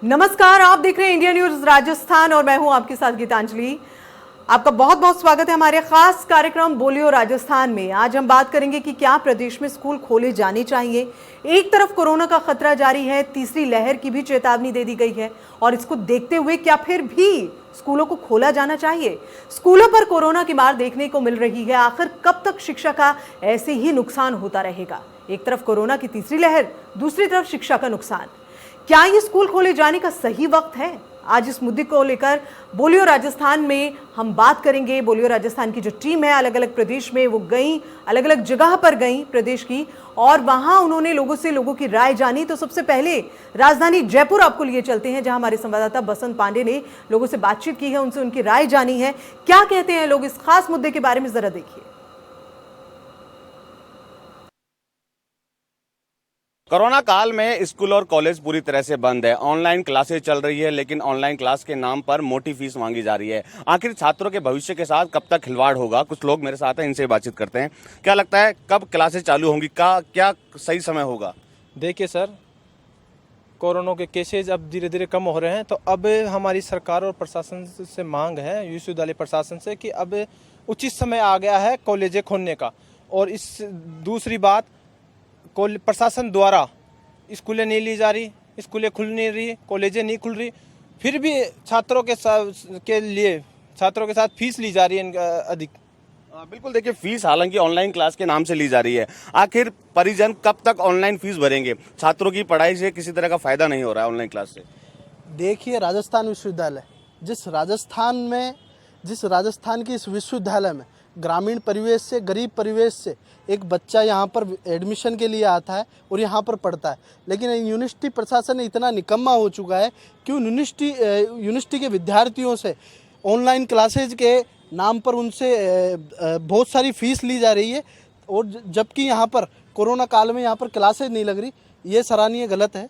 नमस्कार, आप देख रहे हैं इंडिया न्यूज राजस्थान और मैं हूं आपके साथ गीतांजलि। आपका बहुत बहुत स्वागत है हमारे खास कार्यक्रम बोलियो राजस्थान में। आज हम बात करेंगे कि क्या प्रदेश में स्कूल खोले जाने चाहिए। एक तरफ कोरोना का खतरा जारी है, तीसरी लहर की भी चेतावनी दे दी गई है और इसको देखते हुए क्या फिर भी स्कूलों को खोला जाना चाहिए। स्कूलों पर कोरोना की मार देखने को मिल रही है, आखिर कब तक शिक्षा का ऐसे ही नुकसान होता रहेगा। एक तरफ कोरोना की तीसरी लहर, दूसरी तरफ शिक्षा का नुकसान। क्या ये स्कूल खोले जाने का सही वक्त है? आज इस मुद्दे को लेकर बोलियो राजस्थान में हम बात करेंगे। बोलियो राजस्थान की जो टीम है अलग अलग प्रदेश में वो गई, अलग अलग जगह पर गई प्रदेश की, और वहां उन्होंने लोगों की राय जानी। तो सबसे पहले राजधानी जयपुर आपको लिए चलते हैं, जहां हमारे संवाददाता बसंत पांडे ने लोगों से बातचीत की है, उनसे उनकी राय जानी है। क्या कहते हैं लोग इस खास मुद्दे के बारे में, जरा देखिए। कोरोना काल में स्कूल और कॉलेज पूरी तरह से बंद है। ऑनलाइन क्लासेस चल रही है, लेकिन ऑनलाइन क्लास के नाम पर मोटी फीस मांगी जा रही है। आखिर छात्रों के भविष्य के साथ कब तक खिलवाड़ होगा? कुछ लोग मेरे साथ हैं, इनसे बातचीत करते हैं। क्या लगता है कब क्लासेस चालू होंगी? क्या सही समय होगा? देखिए सर, कोरोना के केसेज अब धीरे धीरे कम हो रहे हैं, तो अब हमारी सरकार और प्रशासन से मांग है, विश्वविद्यालय प्रशासन से, कि अब उचित समय आ गया है कॉलेजें खोलने का। और इस दूसरी बात, प्रशासन द्वारा स्कूलें नहीं ली जा रही, स्कूलें खुल नहीं रही, कॉलेजें नहीं खुल रही, फिर भी छात्रों के साथ फीस ली जा रही है अधिक। बिल्कुल, देखिए फीस हालांकि ऑनलाइन क्लास के नाम से ली जा रही है। आखिर परिजन कब तक ऑनलाइन फीस भरेंगे? छात्रों की पढ़ाई से किसी तरह का फायदा नहीं हो रहा है ऑनलाइन क्लास से। देखिए, राजस्थान विश्वविद्यालय जिस राजस्थान के इस विश्वविद्यालय में ग्रामीण परिवेश से, गरीब परिवेश से एक बच्चा यहाँ पर एडमिशन के लिए आता है और यहाँ पर पढ़ता है, लेकिन यूनिवर्सिटी प्रशासन इतना निकम्मा हो चुका है कि यूनिवर्सिटी के विद्यार्थियों से ऑनलाइन क्लासेज के नाम पर उनसे बहुत सारी फीस ली जा रही है, और जबकि यहाँ पर कोरोना काल में यहाँ पर क्लासेज नहीं लग रही। ये सराहनीय गलत है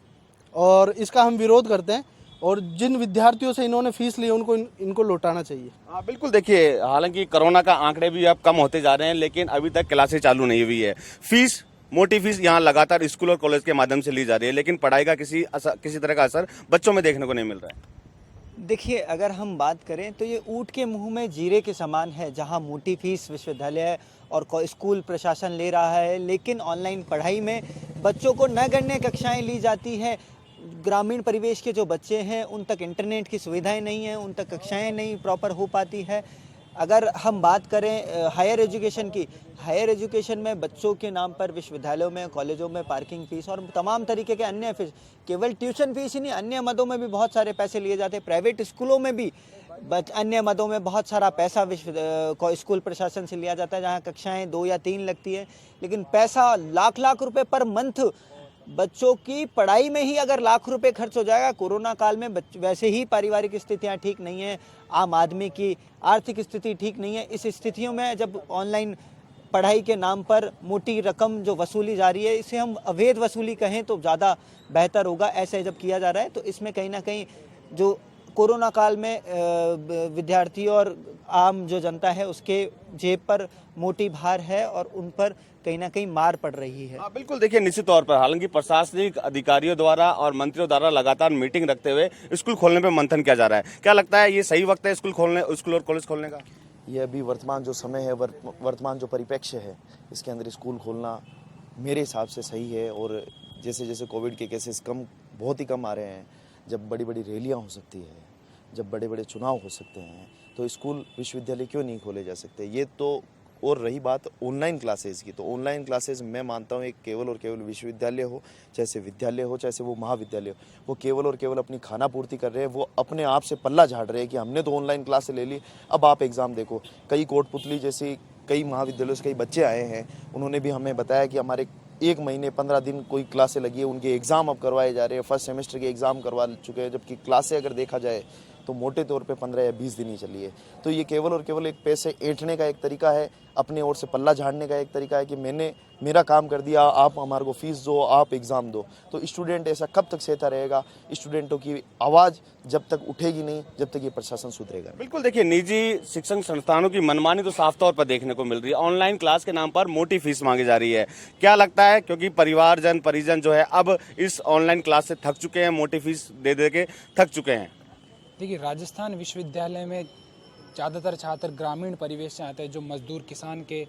और इसका हम विरोध करते हैं, और जिन विद्यार्थियों से इन्होंने फीस ली उनको इनको लौटाना चाहिए। बिल्कुल, देखिए हालांकि कोरोना का आंकड़े भी अब कम होते जा रहे हैं, लेकिन अभी तक क्लासेस चालू नहीं हुई है। मोटी फीस यहाँ लगातार स्कूल और कॉलेज के माध्यम से ली जा रही है, लेकिन पढ़ाई का किसी तरह का असर बच्चों में देखने को नहीं मिल रहा है। देखिए, अगर हम बात करें तो ये ऊँट के मुंह में जीरे के समान है, जहाँ मोटी फीस विश्वविद्यालय और स्कूल प्रशासन ले रहा है, लेकिन ऑनलाइन पढ़ाई में बच्चों को नगण्य कक्षाएं ली जाती है। ग्रामीण परिवेश के जो बच्चे हैं उन तक इंटरनेट की सुविधाएं नहीं हैं, उन तक कक्षाएं नहीं प्रॉपर हो पाती है। अगर हम बात करें हायर एजुकेशन की, हायर एजुकेशन में बच्चों के नाम पर विश्वविद्यालयों में, कॉलेजों में पार्किंग फीस और तमाम तरीके के अन्य फीस, केवल ट्यूशन फीस ही नहीं, अन्य मदों में भी बहुत सारे पैसे लिए जाते हैं। प्राइवेट स्कूलों में भी अन्य मदों में बहुत सारा पैसा स्कूल प्रशासन से लिया जाता है, जहाँ कक्षाएँ 2 या 3 लगती है, लेकिन पैसा लाख लाख रुपए पर मंथ बच्चों की पढ़ाई में ही अगर लाख रुपए खर्च हो जाएगा। कोरोना काल में वैसे ही पारिवारिक स्थितियां ठीक नहीं है, आम आदमी की आर्थिक स्थिति ठीक नहीं है। इस स्थितियों में जब ऑनलाइन पढ़ाई के नाम पर मोटी रकम जो वसूली जा रही है, इसे हम अवैध वसूली कहें तो ज़्यादा बेहतर होगा। ऐसे जब किया जा रहा है तो इसमें कहीं ना कहीं जो कोरोना काल में विद्यार्थी और आम जो जनता है उसके जेब पर मोटी भार है और उन पर कहीं ना कहीं मार पड़ रही है। बिल्कुल, देखिए निश्चित तौर पर हालांकि प्रशासनिक अधिकारियों द्वारा और मंत्रियों द्वारा लगातार मीटिंग रखते हुए स्कूल खोलने पर मंथन किया जा रहा है। क्या लगता है ये सही वक्त है स्कूल और कॉलेज खोलने का? ये अभी वर्तमान जो समय है, वर्तमान जो परिप्रेक्ष्य है, इसके अंदर स्कूल खोलना मेरे हिसाब से सही है। और जैसे जैसे कोविड के केसेस बहुत ही कम आ रहे हैं, जब बड़ी बड़ी रैलियाँ हो सकती है, जब बड़े बड़े चुनाव हो सकते हैं, तो स्कूल विश्वविद्यालय क्यों नहीं खोले जा सकते? ये तो। और रही बात ऑनलाइन क्लासेस की, तो ऑनलाइन क्लासेस मैं मानता हूँ एक केवल और केवल विश्वविद्यालय हो, चाहे से विद्यालय हो, चाहे से वो महाविद्यालय हो, वो केवल और केवल अपनी खाना पूर्ति कर रहे हैं। वो अपने आप से पल्ला झाड़ रहे हैं कि हमने तो ऑनलाइन क्लासेस ले ली, अब आप एग्ज़ाम देखो। कई कोटपुतली जैसी कई महाविद्यालयों से कई बच्चे आए हैं, उन्होंने भी हमें बताया कि हमारे 1 महीने 15 दिन कोई क्लासें लगी है, उनके एग्ज़ाम अब करवाए जा रहे हैं, फर्स्ट सेमेस्टर के एग्ज़ाम करवा चुके हैं। जबकि क्लासें अगर देखा जाए तो मोटे तौर पे 15 या 20 दिन ही चली है। तो ये केवल और केवल एक पैसे ऐंठने का एक तरीका है, अपने ओर से पल्ला झाड़ने का एक तरीका है कि मैंने मेरा काम कर दिया, आप हमारे को फीस दो, आप एग्ज़ाम दो। तो स्टूडेंट ऐसा कब तक सहता रहेगा? स्टूडेंटों की आवाज़ जब तक उठेगी नहीं, जब तक ये प्रशासन सुधरेगा नहीं। बिल्कुल, देखिए निजी शिक्षण संस्थानों की मनमानी तो साफ तौर पर देखने को मिल रही है। ऑनलाइन क्लास के नाम पर मोटी फीस मांगी जा रही है। क्या लगता है, क्योंकि परिजन जो है अब इस ऑनलाइन क्लास से थक चुके हैं, मोटी फीस दे दे के थक चुके हैं? देखिए, राजस्थान विश्वविद्यालय में ज़्यादातर छात्र ग्रामीण परिवेश से आते हैं, जो मजदूर किसान के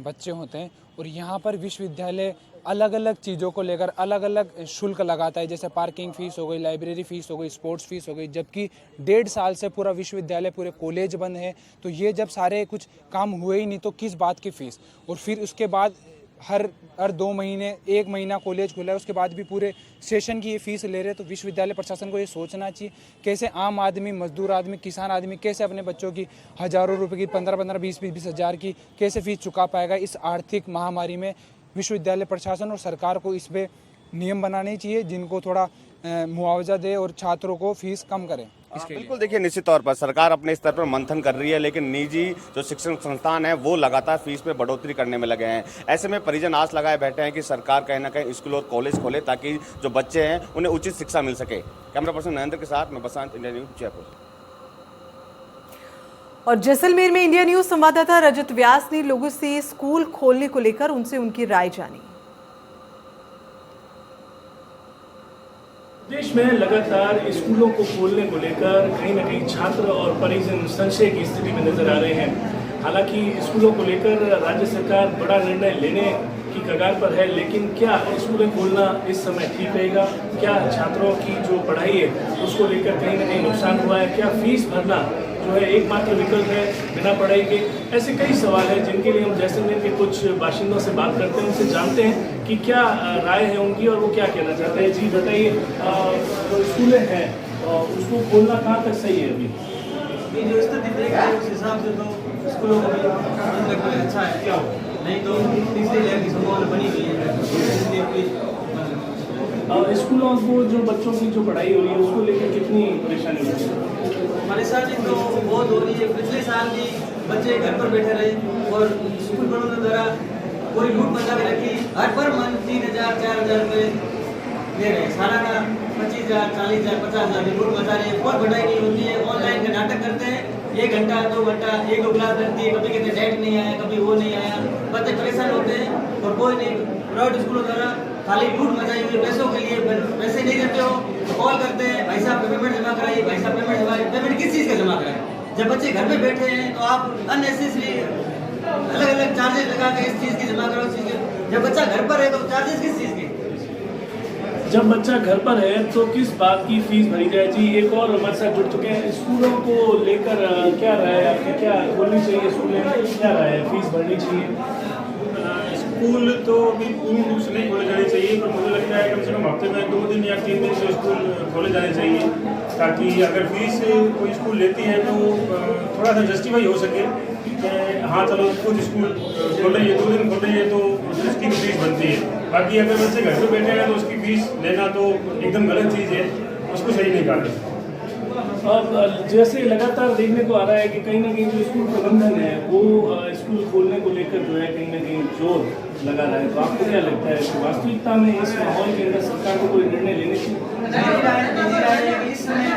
बच्चे होते हैं, और यहाँ पर विश्वविद्यालय अलग अलग चीज़ों को लेकर अलग अलग शुल्क लगाता है, जैसे पार्किंग फ़ीस हो गई, लाइब्रेरी फ़ीस हो गई, स्पोर्ट्स फ़ीस हो गई। जबकि 1.5 साल से पूरा विश्वविद्यालय, पूरे कॉलेज बंद है। तो ये जब सारे कुछ काम हुए ही नहीं तो किस बात की फ़ीस? और फिर उसके बाद हर 2 महीने, 1 महीना कॉलेज खुला है, उसके बाद भी पूरे सेशन की ये फीस ले रहे हैं। तो विश्वविद्यालय प्रशासन को ये सोचना चाहिए, कैसे आम आदमी, मजदूर आदमी, किसान आदमी कैसे अपने बच्चों की हज़ारों रुपए की, 15-15, 20-20 हज़ार की कैसे फीस चुका पाएगा इस आर्थिक महामारी में? विश्वविद्यालय प्रशासन और सरकार को इस पर नियम बनाने चाहिए, जिनको थोड़ा मुआवजा दे और छात्रों को फीस कम करें। बिल्कुल, देखिए निश्चित तौर पर सरकार अपने स्तर पर मंथन कर रही है, लेकिन निजी जो शिक्षण संस्थान है वो लगातार फीस में बढ़ोतरी करने में लगे हैं। ऐसे में परिजन आस लगाए बैठे हैं कि सरकार कहीं ना कहीं स्कूल और कॉलेज खोले, ताकि जो बच्चे हैं उन्हें उचित शिक्षा मिल सके। कैमरा पर्सन नरेंद्र के साथ मैं बसंत, इंडिया न्यूज, जयपुर। और जैसलमेर में इंडिया न्यूज संवाददाता रजत व्यास ने लोगों से स्कूल खोलने को लेकर उनसे उनकी राय जानी। देश में लगातार स्कूलों को खोलने को लेकर कहीं ना कहीं छात्र और परिजन संशय की स्थिति में नजर आ रहे हैं। हालांकि स्कूलों को लेकर राज्य सरकार बड़ा निर्णय लेने की कगार पर है, लेकिन क्या स्कूलें खोलना इस समय ठीक रहेगा? क्या छात्रों की जो पढ़ाई है उसको लेकर कहीं ना कहीं नुकसान हुआ है? क्या फीस भरना जो है एकमात्र विकल्प है बिना पढ़ाई के? ऐसे कई सवाल हैं जिनके लिए हम जैसलमेर के कुछ बाशिंदों से बात करते हैं, उनसे जानते हैं कि क्या राय है उनकी और वो क्या कहना चाहते हैं। जी बताइए, जो स्कूलें हैं उसको खोलना कहाँ तक सही है? अभी जो स्थिति देख रहे हैं उस हिसाब से तो स्कूलों को भी अच्छा है, नहीं तो तीसरी लहर की संभावना बनी हुई है। स्कूलों को जो बच्चों की जो पढ़ाई हो रही है उसको लेकर कितनी परेशानी हो रही है? परेशानी तो बहुत हो रही है। पिछले साल भी बच्चे घर पर बैठे रहे और स्कूल प्रबंधन द्वारा पूरी लूट मचा के रखी। हर पर मंथ 3,000 4,000 रुपये दे रहे हैं, सारा का 25,000 40,000 50,000 की लूट मचा रही है। कोई पढ़ाई नहीं होती है, ऑनलाइन का नाटक करते हैं। 1 घंटा 2 घंटा 1 क्लास लगती है, कभी कहते हैं डेट नहीं आया, कभी वो नहीं आया, बच्चे परेशान होते हैं और कोई नहीं। प्राइवेट स्कूलों द्वारा खाली लूट मचाई हुई पैसों के लिए, पैसे नहीं देते हो तो कॉल करते हैं, भाई साहब पेमेंट जमा कराइए, भाई साहब पेमेंट जमा। पेमेंट किस चीज़ का जमा कराएं? जब बच्चे घर पे बैठे हैं तो आप अननेसेसरी अलग अलग चार्जेस लगा के इस चीज़ की जमा करो, उस चीज़ की। जब बच्चा घर पर है तो चार्जेस किस चीज़ के? जब बच्चा घर पर है तो किस बात की फीस भरी जाए? जी एक और हमारे साथ जुड़ चुके हैं। स्कूलों को लेकर क्या राय है आपकी? क्या खोलनी चाहिए स्कूलें? क्या राय है, फीस भरनी चाहिए? स्कूल तो अभी पूर्ण रूप से नहीं खोले जाने चाहिए, पर मुझे लगता है कम से कम हफ्ते में 2 दिन या 3 दिन से स्कूल खोले जाने चाहिए, ताकि अगर फीस कोई स्कूल लेती है तो थोड़ा सा जस्टिफाई हो सके कि हाँ चलो कुछ स्कूल खोल रही है, 2 दिन खोल रही है तो उसकी फीस बनती है। बाकी अगर बच्चे घर पर बैठे हैं तो उसकी फीस लेना तो एकदम गलत चीज़ है, उसको सही नहीं कर। अब जैसे लगातार देखने को आ रहा है कि कहीं ना कहीं जो स्कूल प्रबंधन है वो स्कूल खोलने को लेकर जो है कहीं ना कहीं जोर लगा रहा है, तो आपको क्या लगता है कि वास्तविकता में इस माहौल के अंदर सरकार को कोई निर्णय लेने चाहिए? इस समय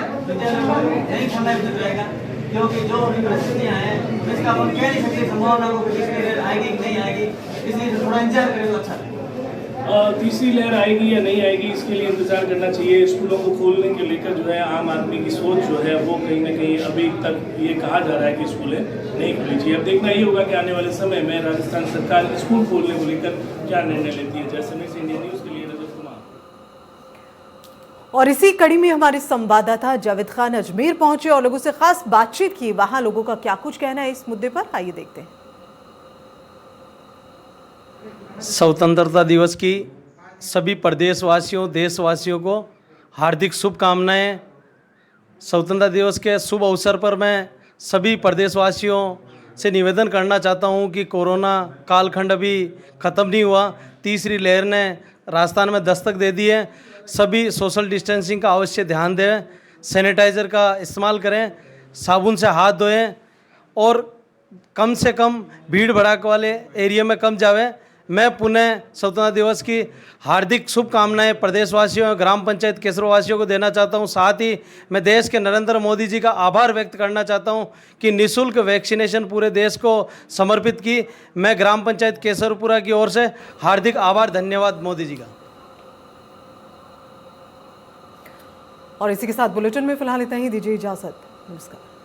नहीं खोलना उचित रहेगा, क्योंकि जो अभी परिस्थितियाँ हैं इसका हम कह नहीं सकते संभावना को तीसरी लहर आएगी कि नहीं आएगी, इसलिए थोड़ा इंतजार करें तो अच्छा है। तीसरी लहर आएगी या नहीं आएगी इसके लिए इंतजार करना चाहिए। स्कूलों को खोलने के लेकर जो है आम आदमी की सोच जो है वो कहीं ना कहीं अभी तक ये कहा जा रहा है कि स्कूलें नहीं खुली चाहिए। अब देखना ये होगा कि आने वाले समय में राजस्थान सरकार स्कूल खोलने को लेकर क्या निर्णय लेती है। जैसलमेर से इंडिया न्यूज़ के लिए रजत कुमार। और इसी कड़ी में हमारे संवाददाता जावेद खान अजमेर पहुंचे और लोगों से खास बातचीत की। वहां लोगों का क्या कुछ कहना है इस मुद्दे पर, आइए देखते हैं। स्वतंत्रता दिवस की सभी प्रदेशवासियों, देशवासियों को हार्दिक शुभकामनाएं। स्वतंत्रता दिवस के शुभ अवसर पर मैं सभी प्रदेशवासियों से निवेदन करना चाहता हूं कि कोरोना कालखंड अभी ख़त्म नहीं हुआ, तीसरी लहर ने राजस्थान में दस्तक दे दी है। सभी सोशल डिस्टेंसिंग का अवश्य ध्यान दें, सैनिटाइज़र का इस्तेमाल करें, साबुन से हाथ धोएं और कम से कम भीड़ भड़ाक वाले एरिया में कम जावें। मैं पुनः स्वतंत्रता दिवस की हार्दिक शुभकामनाएं प्रदेशवासियों और ग्राम पंचायत केसरवासियों को देना चाहता हूं। साथ ही मैं देश के नरेंद्र मोदी जी का आभार व्यक्त करना चाहता हूं कि निःशुल्क वैक्सीनेशन पूरे देश को समर्पित की। मैं ग्राम पंचायत केसरपुरा की ओर से हार्दिक आभार, धन्यवाद मोदी जी का। और इसी के साथ बुलेटिन में फिलहाल इतना ही, दीजिए इजाजत। नमस्कार।